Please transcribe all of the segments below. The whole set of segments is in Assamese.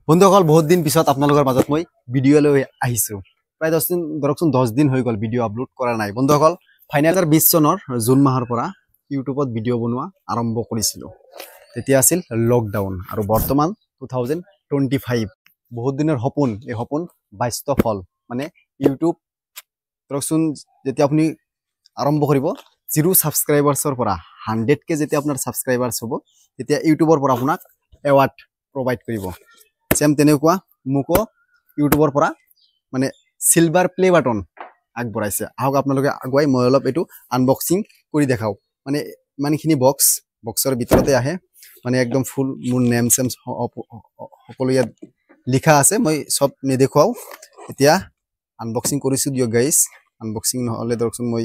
বন্ধুসকল বহুত দিন পিছত আপোনালোকৰ মাজত মই ভিডিঅ' লৈ আহিছো প্ৰায় 10 দিন ধৰকচোন 10 দিন হৈ গ'ল ভিডিঅ' আপলোড কৰা নাই বন্ধুসকল ফাইনেল 2020 চনৰ জুন মাহৰ পৰা ইউটিউবত ভিডিঅ' বনোৱা আৰম্ভ কৰিছিলো তেতিয়া আছিল লকডাউন আৰু বৰ্তমান 2025 বহুত দিনৰ সপোন এই সপোন বাস্তৱ হ'ল মানে ইউটিউব ধৰকচোন যেতিয়া আপুনি আৰম্ভ কৰিব 0 সাবস্ক্ৰাইবাৰ্সৰ পৰা 100 কে যেতিয়া আপোনাৰ সাবস্ক্ৰাইবাৰ্স হ'ব তেতিয়া ইউটিউবৰ পৰা আপোনাক এৱাৰ্ড প্ৰভাইড কৰিব সেম তেনেকুৱা মুকো ইউটিউবৰ পৰা মানে সিলভাৰ প্লে বাটন আগবঢ়াইছে আহক আপোনালোকে আগুৱাই মই অলপ এটো আনবক্সিং কৰি দেখাও মানে মানখিনি বক্সৰ ভিতৰতে আহে মানে একদম ফুল মোৰ নেম সেম সকলো ইয়াত লিখা আছে মই সব নেদেখাও এতিয়া আনবক্সিং কৰিছো দিও গাইস আনবক্সিং নহলে দৰকচোন মই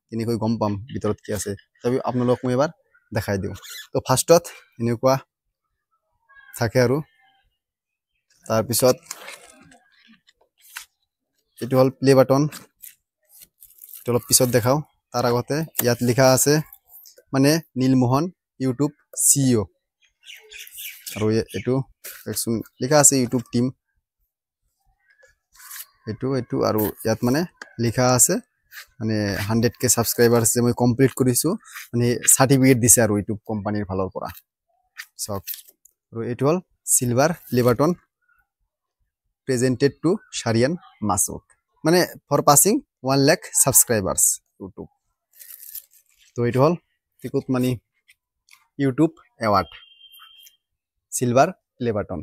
কেনেকৈ গম পাম ভিতৰত কি আছে তবে আপোনালোক মই এবাৰ দেখাই দিও তো ফাৰ্স্টত এনেকুৱা থাকে আৰু তাৰ পিছত এটো হল প্লে বাটন তো অলপ পিছত দেখাও তাৰ আগতে ইয়াত লিখা আছে মানে নীলমোহন ইউটিউব সিইও আৰু এটো একচোন লিখা আছে ইউটিউব টিম এটো আৰু ইয়াত মানে লিখা আছে মানে 100 কে সাবস্ক্ৰাইবাৰ্স যে মই কমপ্লিট কৰিছো মানে সাৰ্টিফিকেট দিছে আৰু ইউটিউব কোম্পানীৰ ফালৰ পৰা সব আৰু এটো হল silver play button presented to Sharian Masoud মানে for passing 1 lakh subscribers YouTube তো এটো হল টিকুত মানি YouTube award silver play button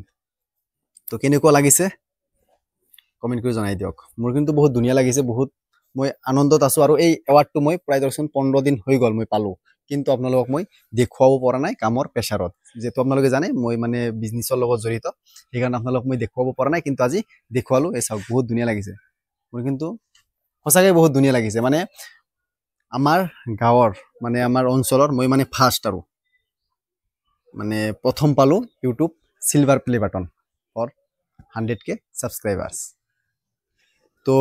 তো কেনেকুৱা লাগিছে কমেন্ট কৰি জনাই দিয়ক মোৰ কিন্তু বহুত ধুনিয়া লাগিছে বহুত মই আনন্দত আছো আৰু এই এৱাৰ্ডটো মই প্ৰায় দৰ্শন 15 দিন হৈ গল মই পালো কিন্তু আপোনালোকক মই দেখুৱাব পৰা নাই কামৰ প্ৰেছাৰত যেটো আপোনালোকে জানে মই মানে বিজনেছৰ লগত জড়িত সেইকাৰণে আপোনালোকক মই দেখুৱাব পৰা নাই কিন্তু আজি দেখুৱালো এই সব বহুত ধুনিয়া লাগিছে মোৰ কিন্তু সঁচাকৈ বহুত ধুনিয়া লাগিছে মানে আমাৰ গাঁৱৰ মানে আমাৰ অঞ্চলৰ মই মানে ফাৰ্স্ট আৰু মানে প্ৰথম পালো YouTube silver play button for 100 কে সাবস্ক্ৰাইবাৰ্স তো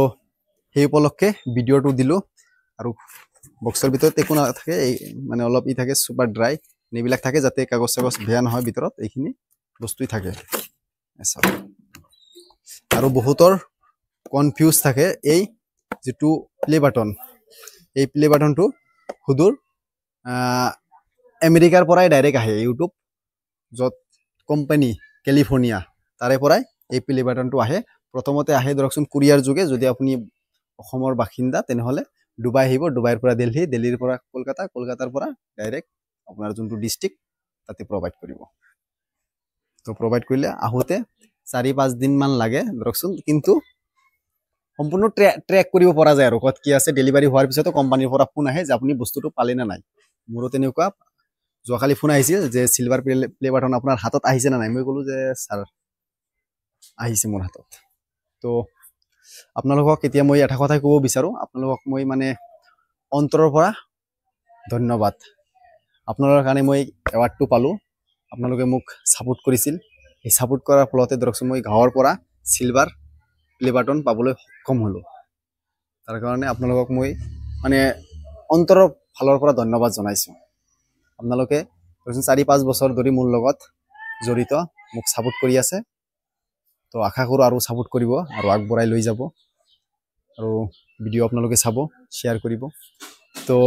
সেই উপলক্ষে ভিডিওটো দিলো আৰু বক্সৰ ভিতৰত একো না থাকে মানে অলপ ই থাকে সুপাৰ ড্ৰাই নেবিলাক থাকে যাতে কাগজ কাগজ বেয়া নহয় ভিতৰত এইখিনি বস্তুই থাকে এসব আৰু বহুতৰ কনফিউজ থাকে এই যেটো প্লে বাটন এই প্লে বাটনটো হুদুৰ আমেৰিকাৰ পৰাই ডাইৰেক্ট আহে ইউটিউব যত কোম্পানী ক্যালিফোৰ্নিয়া তাৰে পৰাই এই প্লে বাটনটো আহে প্ৰথমতে আহে ধৰকচোন কুৰিয়াৰ যোগে যদি আপুনি অসমৰ বাসিন্দা তেনেহলে দুবাই আহিব দুবাইৰ পৰা দিল্লী দিল্লীৰ পৰা কলকাতা কলকাতাৰ পৰা ডাইৰেক্ট আপোনাৰ যোনটো ডিস্ট্ৰিক্ট তাতে প্ৰভাইড কৰিব তো প্ৰভাইড কৰিলে আহোতে 4-5 দিন মান লাগে ধৰকচোন কিন্তু সম্পূৰ্ণ ট্ৰেক কৰিব পৰা যায় আৰু কত কি আছে ডেলিভাৰি হোৱাৰ পিছতো কোম্পানীৰ পৰা ফোন আহে যে আপুনি বস্তুটো পালে না নাই মোৰো তেনেকুৱা যোৱাকালি ফোন আহিছিল যে সিলভাৰ প্লে বাটন আপোনাৰ হাতত আহিছে না নাই মই কলো যে স্যাৰ আহিছে মোৰ হাতত তো আপোনালোকক এতিয়া মই এটা কথা ক'ব বিচাৰো আপোনালোকক মই মানে অন্তৰৰ পৰা ধন্যবাদ আপোনালোকৰ কাৰণে মই এৱাৰ্ডটো পালো আপোনালোকে মোক সাপোৰ্ট কৰিছিল এই সাপোৰ্ট কৰাৰ ফলতে ধৰকচোন মই গাঁৱৰ পৰা সিলভাৰ প্লে বাটন পাবলৈ সক্ষম হলো তাৰ কাৰণে আপোনালোকক মই মানে অন্তৰৰ ফালৰ পৰা ধন্যবাদ জনাইছো আপোনালোকে 4-5 বছৰ ধৰি মোৰ লগত জড়িত মোক সাপোৰ্ট কৰি আছে তো আশা কৰো আৰু সাপোৰ্ট কৰিব আৰু আগবঢ়াই লৈ যাব আৰু ভিডিও আপোনালোকে চাব শেয়াৰ কৰিব তো